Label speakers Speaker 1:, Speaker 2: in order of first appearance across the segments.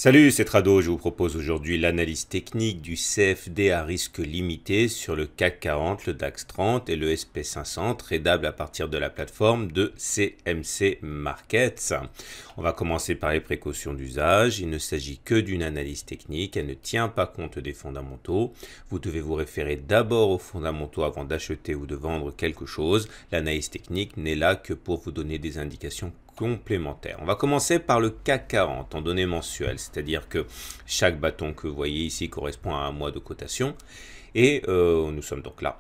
Speaker 1: Salut, c'est Trado. Je vous propose aujourd'hui l'analyse technique du CFD à risque limité sur le CAC 40, le DAX 30 et le SP500, tradable à partir de la plateforme de CMC Markets. On va commencer par les précautions d'usage. Il ne s'agit que d'une analyse technique, elle ne tient pas compte des fondamentaux. Vous devez vous référer d'abord aux fondamentaux avant d'acheter ou de vendre quelque chose. L'analyse technique n'est là que pour vous donner des indications complémentaires. On va commencer par le CAC 40 en données mensuelles, c'est-à-dire que chaque bâton que vous voyez ici correspond à un mois de cotation et nous sommes donc là.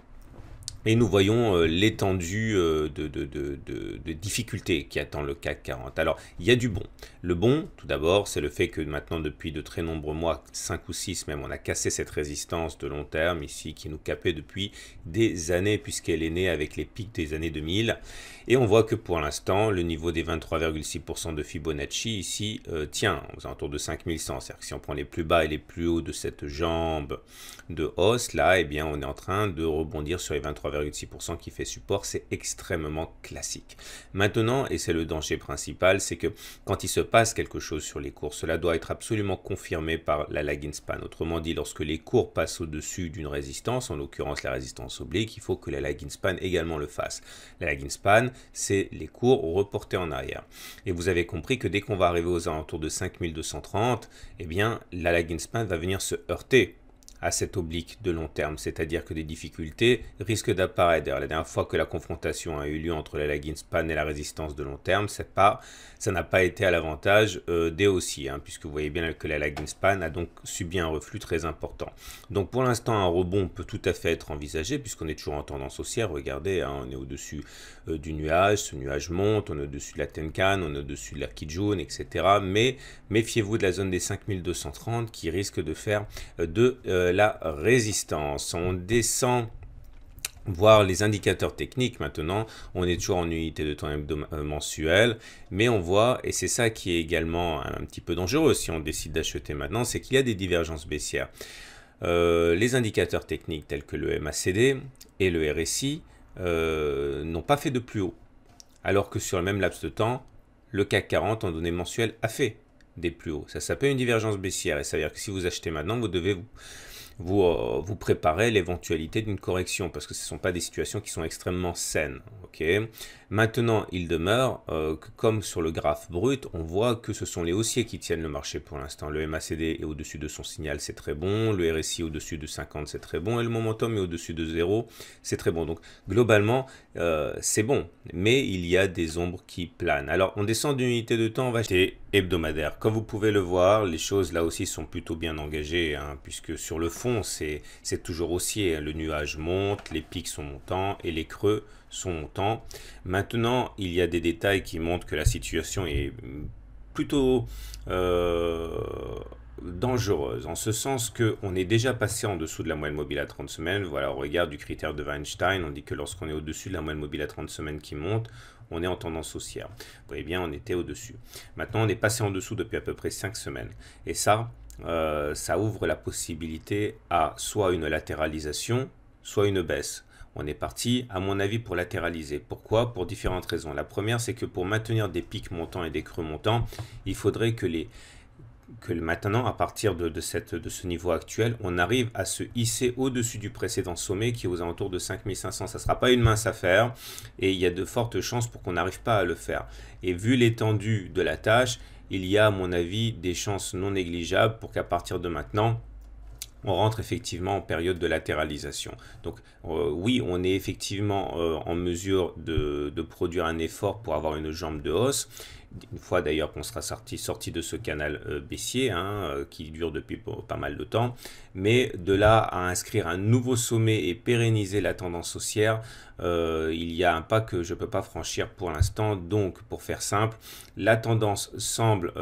Speaker 1: Et nous voyons l'étendue de difficultés qui attend le CAC 40. Alors, il y a du bon. Le bon, tout d'abord, c'est le fait que maintenant, depuis de très nombreux mois, 5 ou 6 même, on a cassé cette résistance de long terme ici, qui nous capait depuis des années, puisqu'elle est née avec les pics des années 2000. Et on voit que pour l'instant, le niveau des 23,6% de Fibonacci ici tient aux alentours de 5100. C'est-à-dire que si on prend les plus bas et les plus hauts de cette jambe de hausse, là, eh bien, on est en train de rebondir sur les 23,6% qui fait support. C'est extrêmement classique. Maintenant, et c'est le danger principal, c'est que quand il se passe quelque chose sur les cours, cela doit être absolument confirmé par la lagging span. Autrement dit, lorsque les cours passent au-dessus d'une résistance, en l'occurrence la résistance oblique, il faut que la lagging span également le fasse. La lagging span, c'est les cours reportés en arrière. Et vous avez compris que dès qu'on va arriver aux alentours de 5230, eh bien, la lagging span va venir se heurter à cette oblique de long terme, c'est-à-dire que des difficultés risquent d'apparaître. D'ailleurs, la dernière fois que la confrontation a eu lieu entre la lagging span et la résistance de long terme, ça n'a pas été à l'avantage des haussiers, puisque vous voyez bien que la lagging span a donc subi un reflux très important. Donc pour l'instant, un rebond peut tout à fait être envisagé, puisqu'on est toujours en tendance haussière. Regardez, on est au-dessus du nuage, ce nuage monte, on est au-dessus de la Tenkan, on est au-dessus de la Kijun, etc. Mais méfiez-vous de la zone des 5230 qui risque de faire de la résistance. On descend voir les indicateurs techniques maintenant, on est toujours en unité de temps mensuelle, mais on voit, et c'est ça qui est également un petit peu dangereux si on décide d'acheter maintenant, c'est qu'il y a des divergences baissières. Les indicateurs techniques tels que le MACD et le RSI n'ont pas fait de plus haut, alors que sur le même laps de temps, le CAC 40 en données mensuelles a fait des plus hauts. Ça s'appelle une divergence baissière, et ça veut dire que si vous achetez maintenant, vous devez vous préparez l'éventualité d'une correction, parce que ce ne sont pas des situations qui sont extrêmement saines. Maintenant, il demeure que comme sur le graphe brut, on voit que ce sont les haussiers qui tiennent le marché pour l'instant. Le MACD est au-dessus de son signal, c'est très bon. Le RSI au-dessus de 50, c'est très bon. Et le momentum est au-dessus de 0, c'est très bon. Donc, globalement, c'est bon. Mais il y a des ombres qui planent. Alors, on descend d'une unité de temps, on va acheter hebdomadaire. Comme vous pouvez le voir, les choses là aussi sont plutôt bien engagées, puisque sur le fond, c'est toujours haussier. Le nuage monte, les pics sont montants et les creux sont montants. Maintenant, il y a des détails qui montrent que la situation est plutôt dangereuse, en ce sens qu'on est déjà passé en dessous de la moyenne mobile à 30 semaines. Voilà, au regard du critère de Weinstein, on dit que lorsqu'on est au-dessus de la moyenne mobile à 30 semaines qui monte, on est en tendance haussière. Vous voyez bien, on était au-dessus. Maintenant, on est passé en dessous depuis à peu près 5 semaines. Et ça, ça ouvre la possibilité à soit une latéralisation, soit une baisse. On est parti, à mon avis, pour latéraliser. Pourquoi? Pour différentes raisons. La première, c'est que pour maintenir des pics montants et des creux montants, il faudrait que maintenant, à partir de ce niveau actuel, on arrive à se hisser au-dessus du précédent sommet qui est aux alentours de 5500. Ça ne sera pas une mince affaire et il y a de fortes chances pour qu'on n'arrive pas à le faire. Et vu l'étendue de la tâche, il y a, à mon avis, des chances non négligeables pour qu'à partir de maintenant, on rentre effectivement en période de latéralisation. Donc oui, on est effectivement en mesure de produire un effort pour avoir une jambe de hausse. Une fois d'ailleurs qu'on sera sorti de ce canal baissier qui dure depuis pas mal de temps. Mais de là à inscrire un nouveau sommet et pérenniser la tendance haussière, il y a un pas que je ne peux pas franchir pour l'instant. Donc pour faire simple, la tendance semble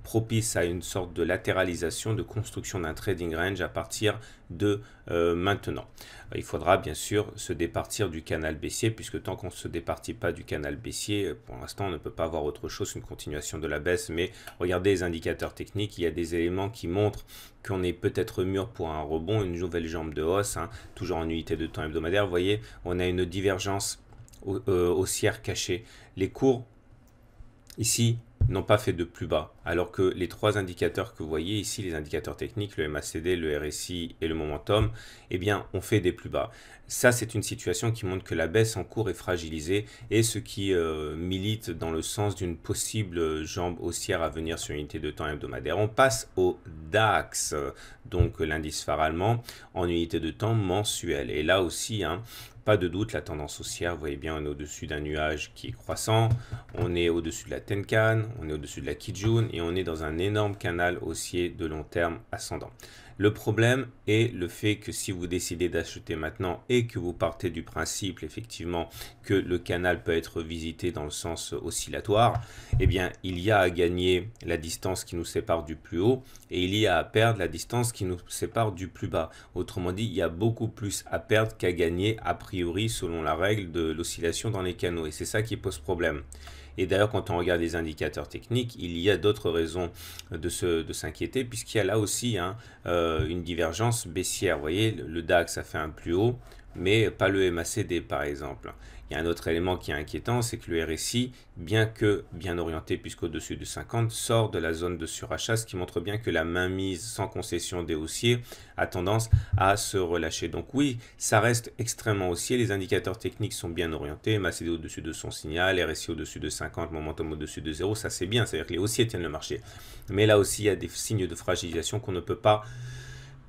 Speaker 1: propice à une sorte de latéralisation, de construction d'un trading range à partir de maintenant. Il faudra bien sûr se départir du canal baissier, puisque tant qu'on ne se départit pas du canal baissier, pour l'instant on ne peut pas avoir autre chose qu'une continuation de la baisse. Mais regardez les indicateurs techniques, il y a des éléments qui montrent qu'on est peut-être mûr pour un rebond, une nouvelle jambe de hausse, toujours en unité de temps hebdomadaire. Vous voyez, on a une divergence haussière cachée. Les cours ici n'ont pas fait de plus bas, alors que les trois indicateurs que vous voyez ici, les indicateurs techniques, le MACD, le RSI et le momentum, eh bien, ont fait des plus bas. Ça, c'est une situation qui montre que la baisse en cours est fragilisée et ce qui milite dans le sens d'une possible jambe haussière à venir sur unité de temps hebdomadaire. On passe au DAX, donc l'indice phare allemand, en unité de temps mensuelle. Et là aussi, pas de doute, la tendance haussière, vous voyez bien, on est au-dessus d'un nuage qui est croissant, on est au-dessus de la Tenkan, on est au-dessus de la Kijun et on est dans un énorme canal haussier de long terme ascendant. Le problème est le fait que si vous décidez d'acheter maintenant et que vous partez du principe effectivement que le canal peut être visité dans le sens oscillatoire, eh bien il y a à gagner la distance qui nous sépare du plus haut et il y a à perdre la distance qui nous sépare du plus bas. Autrement dit, il y a beaucoup plus à perdre qu'à gagner a priori selon la règle de l'oscillation dans les canaux et c'est ça qui pose problème. Et d'ailleurs, quand on regarde les indicateurs techniques, il y a d'autres raisons de s'inquiéter, puisqu'il y a là aussi une divergence baissière. Vous voyez, le DAX a fait un plus haut, mais pas le MACD par exemple. Il y a un autre élément qui est inquiétant, c'est que le RSI, bien que bien orienté puisqu'au-dessus de 50, sort de la zone de surachat, ce qui montre bien que la mainmise sans concession des haussiers a tendance à se relâcher. Donc oui, ça reste extrêmement haussier, les indicateurs techniques sont bien orientés, MACD au-dessus de son signal, RSI au-dessus de 50, momentum au-dessus de 0, ça c'est bien, c'est-à-dire que les haussiers tiennent le marché. Mais là aussi, il y a des signes de fragilisation qu'on ne peut pas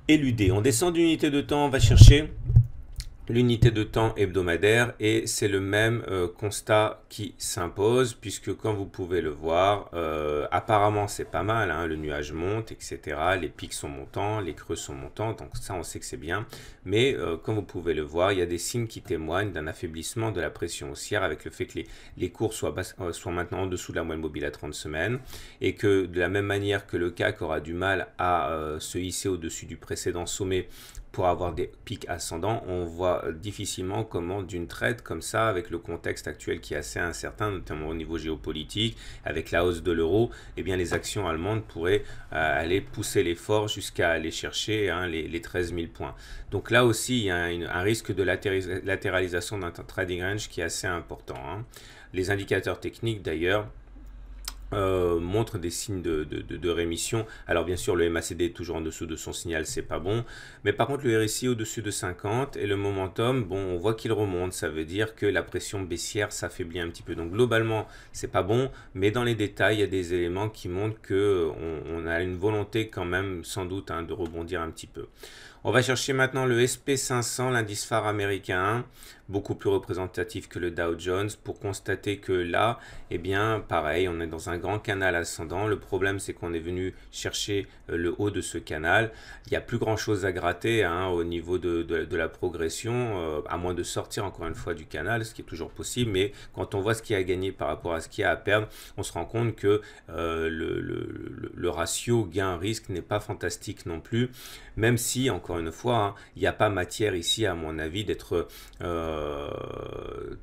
Speaker 1: éluder. On descend d'unité de temps, on va chercher l'unité de temps hebdomadaire et c'est le même constat qui s'impose puisque comme vous pouvez le voir, apparemment c'est pas mal, le nuage monte, etc. Les pics sont montants, les creux sont montants, donc ça on sait que c'est bien. Mais comme vous pouvez le voir, il y a des signes qui témoignent d'un affaiblissement de la pression haussière avec le fait que les cours soient maintenant en dessous de la moyenne mobile à 30 semaines et que de la même manière que le CAC aura du mal à se hisser au-dessus du précédent sommet pour avoir des pics ascendants, on voit difficilement comment d'une traite comme ça, avec le contexte actuel qui est assez incertain, notamment au niveau géopolitique, avec la hausse de l'euro, eh bien les actions allemandes pourraient aller pousser l'effort jusqu'à aller chercher les 13 000 points. Donc là aussi, il y a un risque de latéralisation d'un trading range qui est assez important. Les indicateurs techniques d'ailleurs, montre des signes de rémission. Alors bien sûr le MACD est toujours en dessous de son signal, c'est pas bon, mais par contre le RSI au-dessus de 50 et le momentum, bon, on voit qu'il remonte, ça veut dire que la pression baissière s'affaiblit un petit peu. Donc globalement c'est pas bon, mais dans les détails il y a des éléments qui montrent que on a une volonté quand même sans doute de rebondir un petit peu. On va chercher maintenant le SP500, l'indice phare américain, beaucoup plus représentatif que le Dow Jones, pour constater que là, eh bien, pareil, on est dans un grand canal ascendant. Le problème, c'est qu'on est venu chercher le haut de ce canal. Il n'y a plus grand-chose à gratter au niveau de la progression, à moins de sortir encore une fois du canal, ce qui est toujours possible. Mais quand on voit ce qu'il y a à gagner par rapport à ce qu'il y a à perdre, on se rend compte que le ratio gain-risque n'est pas fantastique non plus, même si, encore une fois, il n'y a pas matière ici, à mon avis, d'être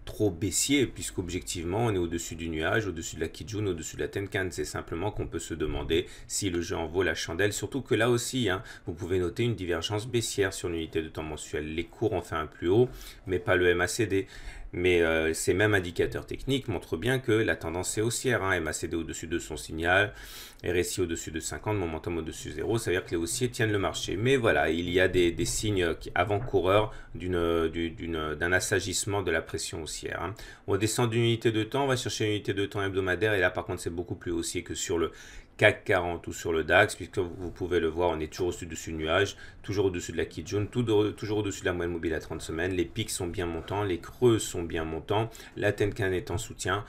Speaker 1: trop baissier, puisqu'objectivement, on est au-dessus du nuage, au-dessus de la Kijun, au-dessus de la Tenkan. C'est simplement qu'on peut se demander si le jeu en vaut la chandelle, surtout que là aussi, vous pouvez noter une divergence baissière sur l'unité de temps mensuelle. Les cours ont fait un plus haut, mais pas le MACD. Mais ces mêmes indicateurs techniques montrent bien que la tendance est haussière. MACD au-dessus de son signal, RSI au-dessus de 50, momentum au-dessus de 0. Ça veut dire que les haussiers tiennent le marché. Mais voilà, il y a des signes avant-coureurs d'un assagissement de la pression haussière. On descend d'une unité de temps, on va chercher une unité de temps hebdomadaire. Et là, par contre, c'est beaucoup plus haussier que sur le CAC 40 ou sur le DAX, puisque vous pouvez le voir, on est toujours au-dessus du nuage, toujours au-dessus de la Kijun, toujours au-dessus de la moyenne mobile à 30 semaines. Les pics sont bien montants, les creux sont bien montants, la Tenkan est en soutien.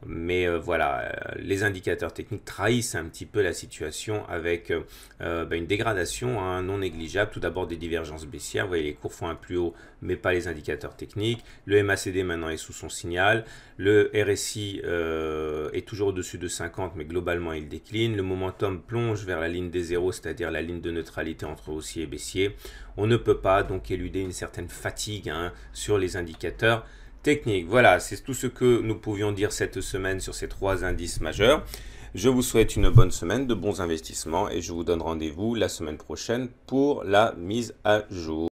Speaker 1: Mais voilà, les indicateurs techniques trahissent un petit peu la situation avec une dégradation non négligeable. Tout d'abord des divergences baissières, vous voyez les cours font un plus haut, mais pas les indicateurs techniques. Le MACD maintenant est sous son signal. Le RSI est toujours au-dessus de 50, mais globalement il décline. Le momentum plonge vers la ligne des zéros, c'est-à-dire la ligne de neutralité entre haussier et baissier. On ne peut pas donc éluder une certaine fatigue sur les indicateurs technique. Voilà, c'est tout ce que nous pouvions dire cette semaine sur ces trois indices majeurs. Je vous souhaite une bonne semaine, de bons investissements et je vous donne rendez-vous la semaine prochaine pour la mise à jour.